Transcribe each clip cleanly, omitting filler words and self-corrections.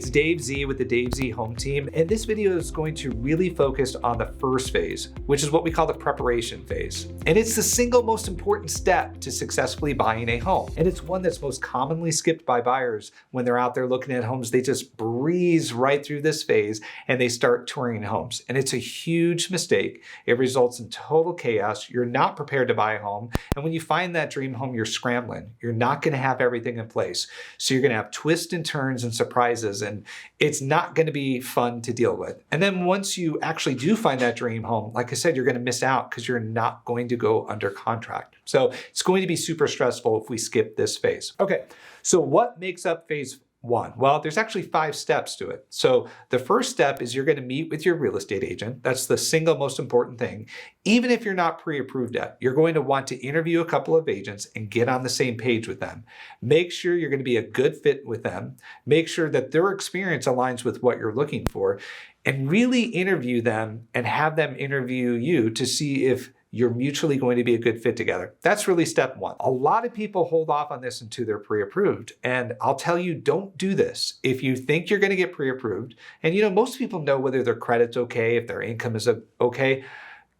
it's Dave Z with the Dave Z Home Team, and this video is going to really focus on the first phase, which is what we call the preparation phase. And it's the single most important step to successfully buying a home. And it's one that's most commonly skipped by buyers when they're out there looking at homes. They just breeze right through this phase and they start touring homes. And it's a huge mistake. It results in total chaos. You're not prepared to buy a home. And when you find that dream home, you're scrambling. You're not going to have everything in place. So you're going to have twists and turns and surprises, and it's not going to be fun to deal with. And then once you actually do find that dream home, like I said, you're going to miss out because you're not going to go under contract. So it's going to be super stressful if we skip this phase. Okay, so what makes up phase one? Well, there's actually 5 steps to it. So the first step is you're going to meet with your real estate agent. That's the single most important thing. Even if you're not pre-approved yet, you're going to want to interview a couple of agents and get on the same page with them. Make sure you're going to be a good fit with them. Make sure that their experience aligns with what you're looking for, and really interview them and have them interview you to see if you're mutually going to be a good fit together. That's really step one. A lot of people hold off on this until they're pre-approved. And I'll tell you, don't do this. If you think you're going to get pre-approved, and most people know whether their credit's okay, if their income is okay,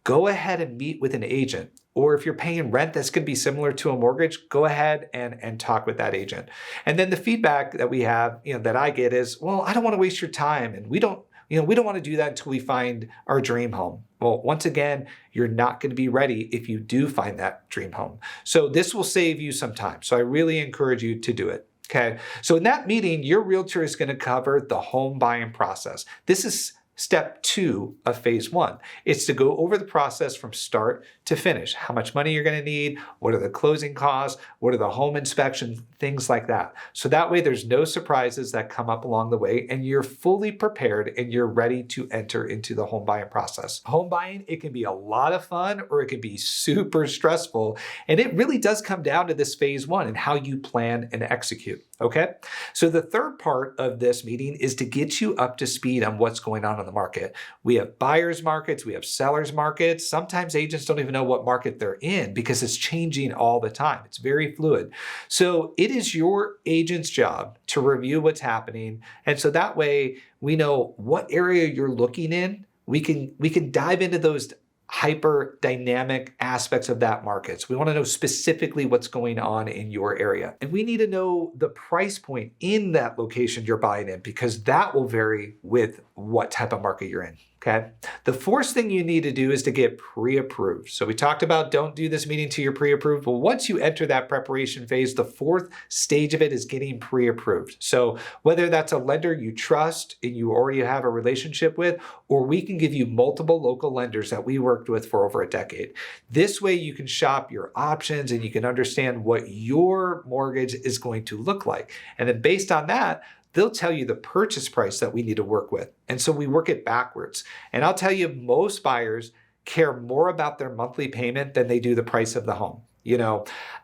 go ahead and meet with an agent. Or if you're paying rent that's going to be similar to a mortgage, go ahead and talk with that agent. And then the feedback that we have, that I get is, well, I don't want to waste your time, and we don't want to do that until we find our dream home. Well, once again, you're not going to be ready if you do find that dream home. So this will save you some time. So I really encourage you to do it. Okay. So in that meeting, your realtor is going to cover the home buying process. This is step 2 of phase 1. It's to go over the process from start to finish. How much money you're going to need, what are the closing costs, what are the home inspections, things like that. So that way there's no surprises that come up along the way, and you're fully prepared and you're ready to enter into the home buying process. Home buying, it can be a lot of fun or it can be super stressful. And it really does come down to this phase 1 and how you plan and execute. Okay. So the third part of this meeting is to get you up to speed on what's going on in the market. We have buyers markets, we have sellers markets. Sometimes agents don't even know what market they're in because it's changing all the time. It's very fluid. So it is your agent's job to review what's happening. And so that way we know what area you're looking in. We can dive into those hyper dynamic aspects of that market. So we want to know specifically what's going on in your area. And we need to know the price point in that location you're buying in, because that will vary with what type of market you're in. Okay. The fourth thing you need to do is to get pre-approved. So we talked about don't do this meeting till you're pre-approved. But once you enter that preparation phase, the fourth stage of it is getting pre-approved. So whether that's a lender you trust and you already have a relationship with, or we can give you multiple local lenders that we worked with for over a decade. This way you can shop your options and you can understand what your mortgage is going to look like. And then based on that, they'll tell you the purchase price that we need to work with. And so we work it backwards. And I'll tell you, most buyers care more about their monthly payment than they do the price of the home.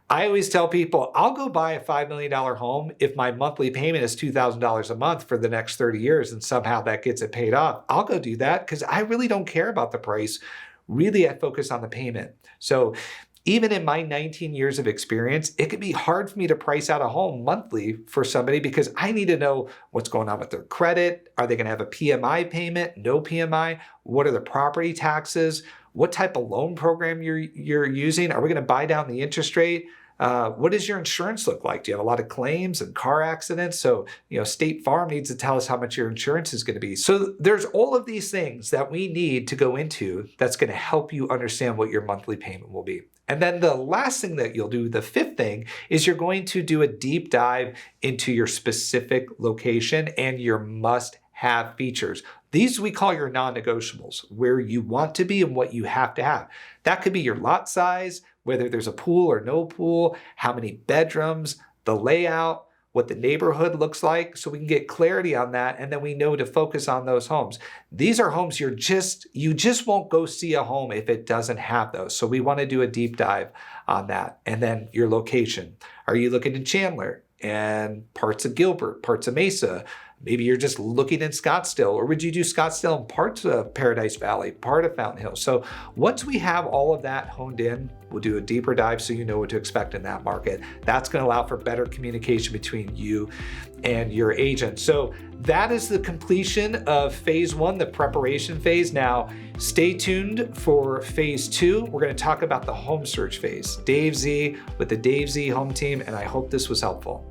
I always tell people, I'll go buy a $5 million home if my monthly payment is $2,000 a month for the next 30 years and somehow that gets it paid off. I'll go do that because I really don't care about the price. Really, I focus on the payment. So even in my 19 years of experience, it can be hard for me to price out a home monthly for somebody because I need to know what's going on with their credit. Are they going to have a PMI payment? No PMI? What are the property taxes? What type of loan program you're using? Are we going to buy down the interest rate? What does your insurance look like? Do you have a lot of claims and car accidents? So, State Farm needs to tell us how much your insurance is going to be. So there's all of these things that we need to go into that's going to help you understand what your monthly payment will be. And then the last thing that you'll do, the fifth thing, is you're going to do a deep dive into your specific location and your must-have features. These we call your non-negotiables, where you want to be and what you have to have. That could be your lot size, whether there's a pool or no pool, how many bedrooms, the layout, what the neighborhood looks like, so we can get clarity on that, and then we know to focus on those homes. These are homes you just won't go see a home if it doesn't have those. So we want to do a deep dive on that. And then your location. Are you looking in Chandler and parts of Gilbert, parts of Mesa, Maybe you're just looking in Scottsdale, or would you do Scottsdale and parts of Paradise Valley, part of Fountain Hills? So once we have all of that honed in, we'll do a deeper dive so you know what to expect in that market. That's going to allow for better communication between you and your agent. So that is the completion of phase one, the preparation phase. Now, stay tuned for phase two. We're going to talk about the home search phase. Dave Z with the Dave Z Home Team, and I hope this was helpful.